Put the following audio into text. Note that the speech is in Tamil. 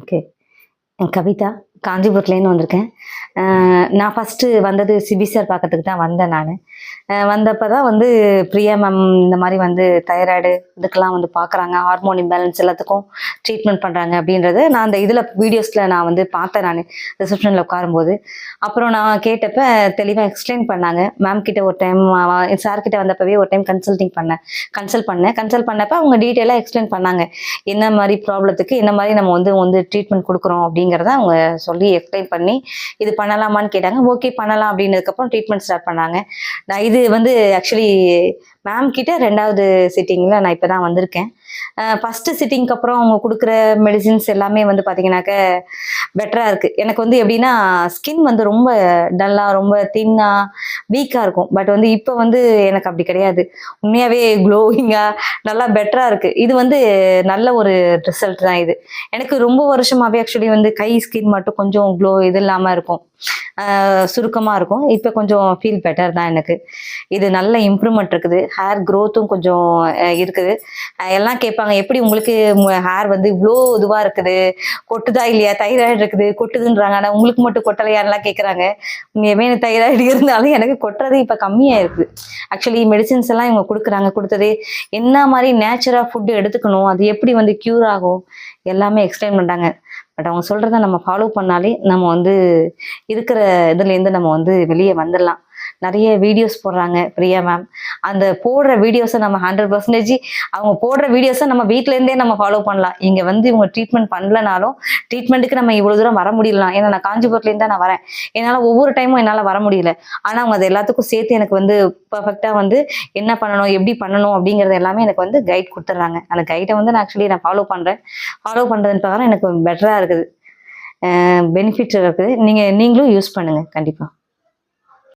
ஓகே. கவிதா. காஞ்சிபுரத்துலேருந்து வந்திருக்கேன். நான் ஃபஸ்ட்டு வந்தது சிபி சார் பார்க்கறதுக்கு தான் வந்தேன் நானு. வந்தப்ப தான் வந்து பிரியா மேம் இந்த மாரி வந்து தைராய்டு இதுக்கெல்லாம் வந்து பார்க்குறாங்க. ஹார்மோன் இம்பேலன்ஸ் எல்லாத்துக்கும் ட்ரீட்மெண்ட் பண்ணுறாங்க அப்படின்றத நான் அந்த இதில் வீடியோஸில் நான் வந்து பார்த்தேன் நானு. ரிசப்ஷனில் உட்காரும்போது. அப்புறம் நான் கேட்டப்ப தெளிவா எக்ஸ்பிளைன் பண்ணாங்க. மேம் கிட்ட ஒரு டைம் சார் கிட்ட வந்தப்பவே ஒரு டைம் கன்சல்ட் பண்ணேன். கன்சல்ட் பண்ணப்ப அவங்க டீட்டெயிலா எக்ஸ்பிளைன் பண்ணாங்க. என்ன மாரி ப்ராப்ளத்துக்கு என்ன மாரி நம்ம வந்து ட்ரீட்மெண்ட் குடுக்குறோம் அப்படிங்கிறத அவங்க சொல்லி எக்ஸ்பிளைன் பண்ணி, இது பண்ணலாமான்னு கேட்டாங்க. ஓகே பண்ணலாம் அப்படின்னதுக்கப்புறம் ட்ரீட்மெண்ட் ஸ்டார்ட் பண்ணாங்க. நான் இது வந்து ஆக்சுவலி மேம் கிட்ட 2வது சிட்டிங்ல நான் இப்ப தான் வந்திருக்கேன். ஃபர்ஸ்ட் சிட்டிங்க்கு அப்புறம் அவங்க குடுக்குற மெடிசின்ஸ் எல்லாமே வந்து பார்த்தீங்கன்னாக்க பெட்டரா இருக்கு. எனக்கு வந்து எப்படின்னா, ஸ்கின் வந்து ரொம்ப டல்லா, ரொம்ப தின்னா, வீக்கா இருக்கும். பட் வந்து இப்ப வந்து எனக்கு அப்படி கிடையாது. உண்மையாவே க்ளோயிங்கா நல்லா பெட்டரா இருக்கு. இது வந்து நல்ல ஒரு ரிசல்ட் தான் இது. எனக்கு ரொம்ப வருஷமாவே ஆக்சுவலி வந்து கை ஸ்கின் மட்டும் கொஞ்சம் க்ளோ இது இல்லாம இருக்கும். சுருக்கமா இருக்கும். இப்ப கொஞ்சம் ஃபீல் பெட்டர் தான் எனக்கு. இது நல்ல இம்ப்ரூவ்மெண்ட் இருக்குது. ஹேர் க்ரோத்தும் கொஞ்சம் இருக்குது. எல்லாம் கேட்பாங்க, "எப்படி உங்களுக்கு ஹேர் வந்து இவ்ளோ இதுவா இருக்குது? கொட்டுதா இல்லையா? தைராய்டு இருக்குது, கொட்டுதுன்றாங்க. ஆனா உங்களுக்கு மட்டும் கொட்டலையான்லாம்?" கேட்குறாங்க. உண்மையாவே எனக்கு தைராய்டு இருந்தாலும் எனக்கு கொட்டுறது இப்ப கம்மியா இருக்குது. ஆக்சுவலி மெடிசின்ஸ் எல்லாம் இவங்க குடுக்குறாங்க. குடுத்தது என்ன மாரி நேச்சுரா ஃபுட் எடுத்துக்கணும், அது எப்படி வந்து க்யூர் ஆகும், எல்லாமே எக்ஸ்பிளைன் பண்றாங்க. பட் அவங்க சொல்றத நம்ம ஃபாலோ பண்ணாலே நம்ம வந்து இருக்கிற இதுலேருந்து நம்ம வந்து வெளியே வந்துடலாம். நிறைய வீடியோஸ் போடுறாங்க பிரியா மேம். அந்த போடுற வீடியோஸை நம்ம 100% அவங்க போடுற வீடியோஸை நம்ம வீட்டிலேருந்தே நம்ம ஃபாலோ பண்ணலாம். இங்கே வந்து இவங்க ட்ரீட்மெண்ட் பண்ணலனாலும் ட்ரீட்மெண்ட்டுக்கு நம்ம இவ்வளோ தூரம் வர முடியலாம். ஏன்னா நான் காஞ்சிபுரத்துலேருந்து தான் நான் வரேன். என்னால் ஒவ்வொரு டைமும் என்னால் வர முடியல. ஆனால் அவங்க அது எல்லாத்துக்கும் சேர்த்து எனக்கு வந்து பர்ஃபெக்டாக வந்து என்ன பண்ணணும், எப்படி பண்ணணும் அப்படிங்கிறது எல்லாமே எனக்கு வந்து கைட் கொடுத்துட்றாங்க. அந்த கைடை வந்து நான் ஆக்சுவலி நான் ஃபாலோ பண்ணுறேன். ஃபாலோ பண்ணுறதுன்னு பிரகாரம் எனக்கு பெட்டராக இருக்குது. பெனிஃபிட் இருக்குது. நீங்களும் யூஸ் பண்ணுங்க கண்டிப்பாக.